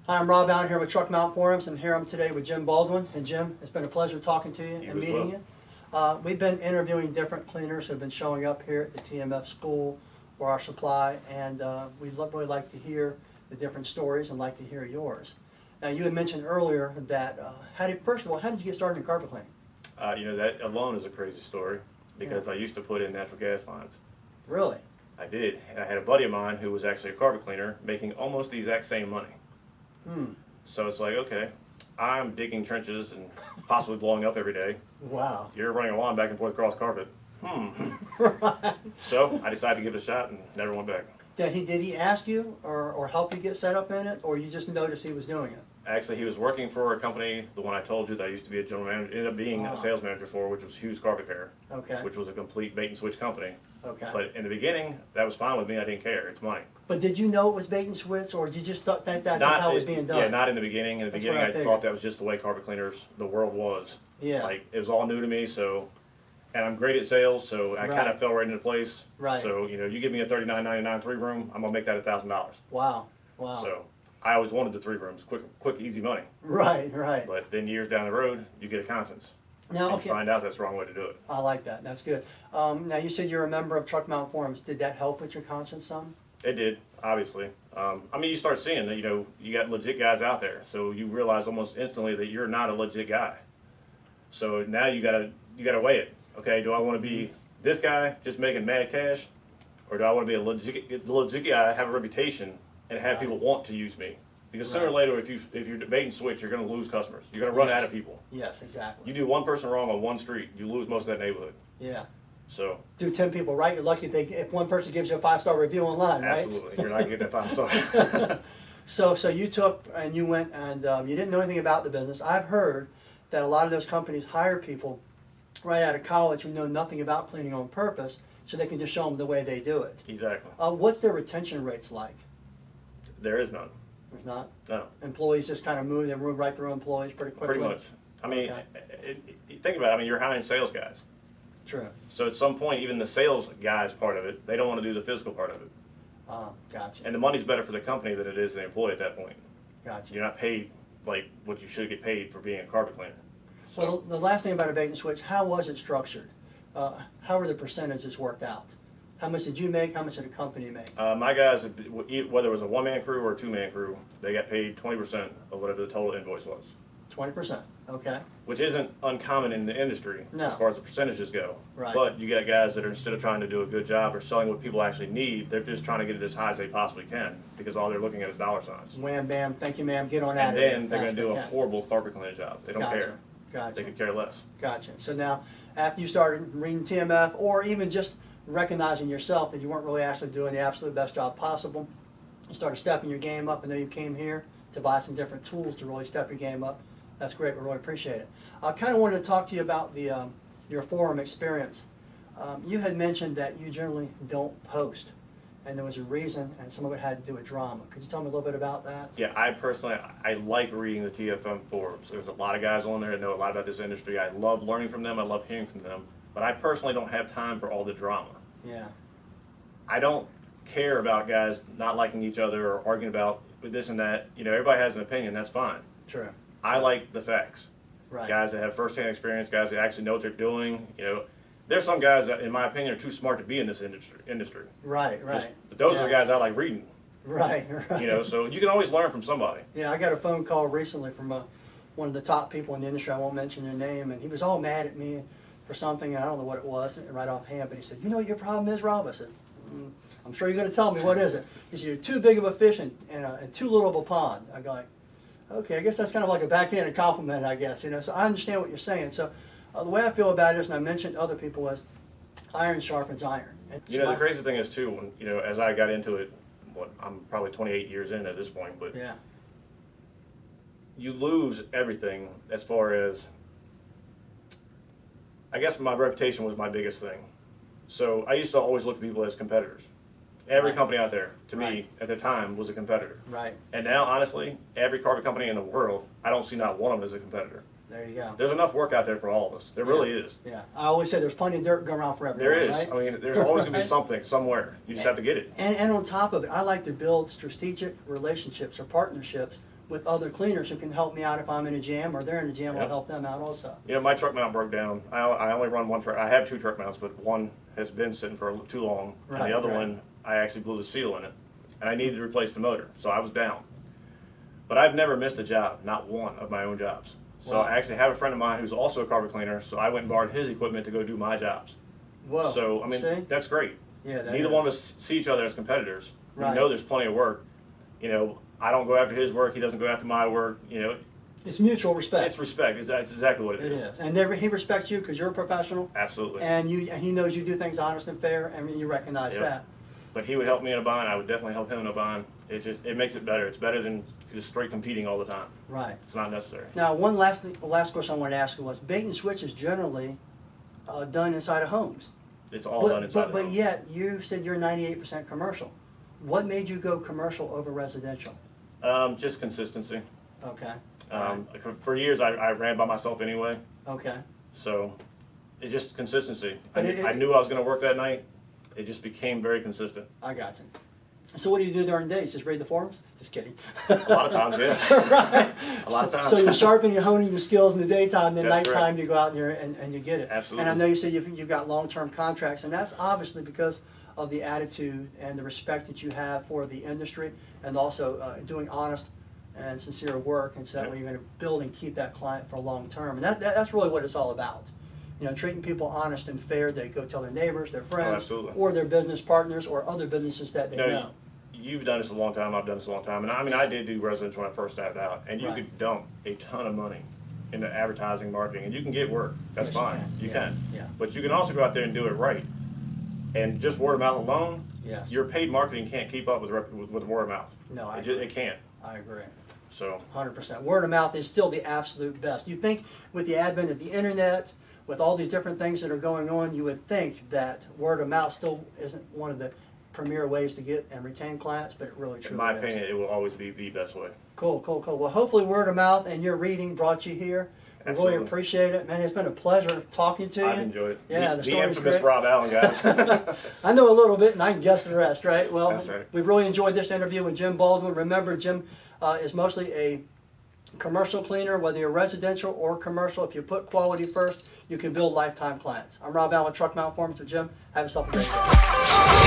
Hi, I'm Rob out here with Truck Mount Forums, and here I'm today with Jim Baldwin. And Jim, it's been a pleasure talking to you and meeting you. We've been interviewing different cleaners who have been showing up here at the TMF school or our supply, and we'd really like to hear the different stories and like to hear yours. Now, you had mentioned earlier that, first of all, how did you get started in carpet cleaning? You know, that alone is a crazy story because I used to put in natural gas lines. Really? I did. And I had a buddy of mine who was actually a carpet cleaner making almost the exact same money. So it's like, okay, I'm digging trenches and possibly blowing up every day. Wow. You're running a lawn back and forth across carpet. Right. So I decided to give it a shot and never went back. Did he ask you or help you get set up in it, or you just noticed he was doing it? Actually, he was working for a company, the one I told you that I used to be a general manager, ended up being a sales manager for, which was Hughes Carpet Care, which was a complete bait and switch company. But in the beginning, that was fine with me. I didn't care. It's money. But did you know it was bait and switch, or did you just think that's just how it was being done? Yeah, not in the beginning. In the beginning, I thought that was just the way carpet cleaners, the world was. Yeah. Like, it was all new to me, so, and I'm great at sales, so I kind of fell right into place. Right. So, you know, you give me a $39.99 three-room, I'm going to make that $1,000. Wow. Wow. So, I always wanted the three rooms, quick, easy money. Right, right. But then years down the road, you get a conscience. Now, and you find out that's the wrong way to do it. I like that. That's good. Now, you said you're a member of Truck Mount Forums. Did that help with your conscience some? It did, obviously. I mean, you start seeing that, you know, you got legit guys out there, so you realize almost instantly that you're not a legit guy. So now you gotta weigh it. Okay, do I want to be this guy just making mad cash, or do I want to be a legit guy, have a reputation, and have people want to use me? Because sooner or later, if you're debating switch, you're going to lose customers. You're going to run out of people. Yes, exactly. You do one person wrong on one street, you lose most of that neighborhood. Yeah. So. Do 10 people right, you're lucky if one person gives you a 5-star review online, right? Absolutely. You're not going to get that 5 star. So you took and you went and you didn't know anything about the business. I've heard that a lot of those companies hire people right out of college who know nothing about cleaning on purpose, so they can just show them the way they do it. Exactly. What's their retention rates like? There is none. There's not? No. Employees just kind of move, they move right through employees pretty quickly? Pretty much. I mean, think about it. I mean, you're hiring sales guys. True. So at some point, even the sales guys part of it, they don't want to do the physical part of it. Gotcha. And the money's better for the company than it is the employee at that point. Gotcha. You're not paid like what you should get paid for being a carpet cleaner. So, well, the last thing about a bait and switch, how was it structured? How were the percentages worked out? How much did you make? How much did the company make? My guys, whether it was a one-man crew or a two-man crew, they got paid 20% of whatever the total invoice was. 20%, okay. Which isn't uncommon in the industry as far as the percentages go. Right. But you got guys that are, instead of trying to do a good job or selling what people actually need, they're just trying to get it as high as they possibly can because all they're looking at is dollar signs. Wham, bam, thank you, ma'am, get on out of it. And then they're going to do a horrible carpet cleaning job. They don't care. Gotcha. They could care less. Gotcha. So now, after you started reading TMF, or even just recognizing yourself that you weren't really actually doing the absolute best job possible, you started stepping your game up, and then you came here to buy some different tools to really step your game up. That's great. We really appreciate it. I kind of wanted to talk to you about the your forum experience. You had mentioned that you generally don't post, and there was a reason, and some of it had to do with drama. Could you tell me a little bit about that? Yeah, I personally, I like reading the TFM forums. There's a lot of guys on there that know a lot about this industry. I love learning from them. I love hearing from them. But I personally don't have time for all the drama. Yeah. I don't care about guys not liking each other or arguing about this and that. You know, everybody has an opinion. That's fine. True. I like the facts. Right. Guys that have first-hand experience, guys that actually know what they're doing. You know, there's some guys that, in my opinion, are too smart to be in this industry. Right, right. But those are the guys I like reading. Right, right. You know, so you can always learn from somebody. Yeah, I got a phone call recently from one of the top people in the industry. I won't mention their name, and he was all mad at me for something. I don't know what it was right offhand, but he said, "You know what your problem is, Rob?" I said, "I'm sure you're going to tell me. What is it?" He said, "You're too big of a fish and too little of a pond." I go like, okay, I guess that's kind of like a backhanded compliment, I guess, you know. So I understand what you're saying. So the way I feel about it is, and I mentioned to other people, was iron sharpens iron. You know, the crazy thing is too, when, you know, as I got into it, I'm probably 28 years in at this point, but yeah, you lose everything as far as, I guess my reputation was my biggest thing. So I used to always look at people as competitors. Every company out there, to me, at the time, was a competitor. Right. And now, honestly, every carpet company in the world, I don't see not one of them as a competitor. There you go. There's enough work out there for all of us. There really is. Yeah. I always say there's plenty of dirt going around for everyone. There is. Right? I mean, there's always going to be something, somewhere. You just have to get it. And on top of it, I like to build strategic relationships or partnerships with other cleaners who can help me out if I'm in a jam or they're in a jam. Yep. I'll help them out also. Yeah, my truck mount broke down. I only run one truck. I have 2 truck mounts, but one has been sitting for too long, and Right, the other right. one, I actually blew the seal in it, and I needed to replace the motor, so I was down. But I've never missed a job, not one of my own jobs. So Wow. I actually have a friend of mine who's also a carpet cleaner, so I went and borrowed his equipment to go do my jobs. Whoa. So, I mean, See? that's great. Yeah, that Neither is. one of us see each other as competitors. Right. We know there's plenty of work. You know, I don't go after his work, he doesn't go after my work. You know, It's mutual respect. it's respect. That's exactly what It it is. is. And he respects you because you're a professional. Absolutely. And he knows you do things honest and fair, and you recognize Yep. that. But he would help me in a bind. I would definitely help him in a bind. It makes it better. It's better than just straight competing all the time. Right. It's not necessary. Now, one last question I wanted to ask you was, bait and switch is generally done inside of homes. It's all done inside. But yet, you said you're 98% commercial. What made you go commercial over residential? Just consistency. Okay. For years, I ran by myself anyway. Okay. So it's just consistency. But I knew I was going to work that night. It just became very consistent. I got you. So what do you do during the day? Just read the forums? Just kidding. A lot of times, yeah. Right. A lot of times. So you're sharpening, you're honing your skills in the daytime, then That's nighttime correct. you go out and you get it. Absolutely. And I know you said you've got long-term contracts, and that's obviously because of the attitude and the respect that you have for the industry, and also doing honest and sincere work, and so that Yep. way you're going to build and keep that client for long term. And that's really what it's all about. You know, treating people honest and fair. They go tell their neighbors, their friends, absolutely. or their business partners, or other businesses that they You know, know. You've done this a long time. I've done this a long time. And I mean, I did do residential when I first started out. And you Right. could dump a ton of money into advertising, marketing, and you can get work. That's Yes, you fine. can. You Yeah. can. Yeah. But you can also go out there and do it right. And just word of mouth alone, Yes. your paid marketing can't keep up with word of mouth. No, I It can't. I agree. So 100%. Word of mouth is still the absolute best. You think with the advent of the internet, with all these different things that are going on, you would think that word of mouth still isn't one of the premier ways to get and retain clients, but it really truly in my is. opinion, it will always be the best way. Cool, cool, cool. Well, hopefully word of mouth and your reading brought you here. We really Absolutely. appreciate it. Man, it's been a pleasure talking to you. I've enjoyed it. Yeah, the the story's infamous great. Rob Allen, guys. I know a little bit, and I can guess the rest, right? Well, That's right. we really enjoyed this interview with Jim Baldwin. Remember, Jim is mostly a commercial cleaner, whether you're residential or commercial. If you put quality first, you can build lifetime clients. I'm Rob Allen, Truck Mount Performance with Jim. Have yourself a great day.